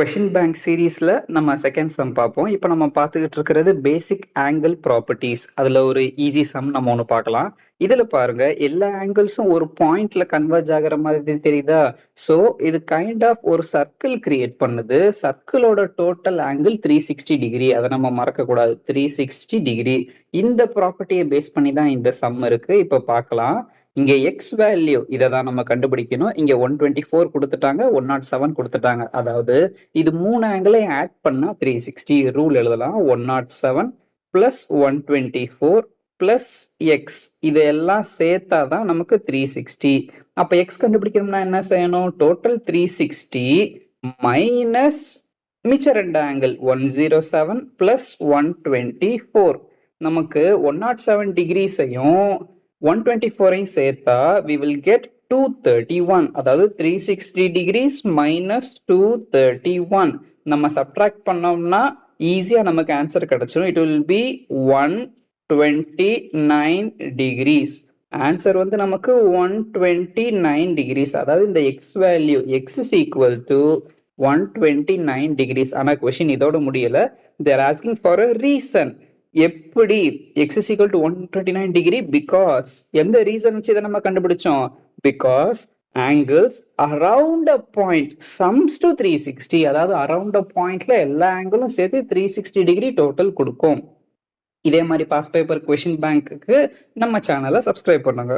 Question bank சீரீஸ்ல நம்ம second sum பார்ப்போம். இப்போ நம்ம பார்த்துக்கிட்டு இருக்கிறது பேசிக் ஆங்கிள் ப்ராப்பர்ட்டிஸ். அதுல ஒரு ஈஸி சம் நம்ம ஒன்று பார்க்கலாம். இதுல பாருங்க எல்லா ஆங்கிள்ஸும் ஒரு பாயிண்ட்ல கன்வர்ஜ் ஆகிற மாதிரி தெரியுதா? ஸோ இது கைண்ட் ஆஃப் ஒரு சர்க்கிள் கிரியேட் பண்ணுது. சர்க்கிளோட டோட்டல் ஆங்கிள் 360 டிகிரி. அதை நம்ம மறக்க கூடாது. 360 டிகிரி. இந்த ப்ராப்பர்ட்டியை பேஸ் பண்ணி தான் இந்த சம் இருக்கு. இப்போ பார்க்கலாம். இங்க எக்ஸ் வேல்யூ இதை தான் நம்ம கண்டுபிடிக்கணும். இங்க 124 கொடுத்துட்டாங்க, 107 கொடுத்துட்டாங்க. அதாவது இது மூணு ஆங்கிளையும் ஆட் பண்ணா 360 ரூல் எழுதலாம். 107 பிளஸ் 124 பிளஸ் எக்ஸ் இதெல்லாம் சேர்த்தாதான் நமக்கு 360. அப்ப எக்ஸ் கண்டுபிடிக்கணும்னா என்ன செய்யணும்? டோட்டல் 360 மைனஸ் மிச்ச ரெண்டு ஆங்கிள் 107 பிளஸ் 124. நமக்கு 107 டிகிரிஸையும் 124ஐயும் சேர்த்தா we will get 231. அதாவது 360 degrees minus 231 நம்ம சப்ட்ராக்ட் பண்ணோம்னா ஈஸியா நமக்கு ஆன்சர் கிடைச்சிடும். It will be 129 degrees. Answer வந்து நமக்கு 129 degrees. அதாவது இந்த X value X is equal to 129 degrees. ஆனா கொஸ்டின் இதோட முடியல. they are asking for a reason. எப்படி x is equal to 129 degree? Because எந்த ரீசன் வச்சு இதை நம்ம கண்டுபிடிச்சோம்? Because angles around a point sums to 360. அதாவது அரவுண்ட் அ பாயிண்ட்ல எல்லா ஆங்கிளும் சேர்த்து 360 டிகிரி டோட்டல் கொடுக்கும். இதே மாதிரி பாஸ் பேப்பர் கொஷின் பேங்க்குக்கு நம்ம சேனலை சப்ஸ்கிரைப் பண்ணுங்க.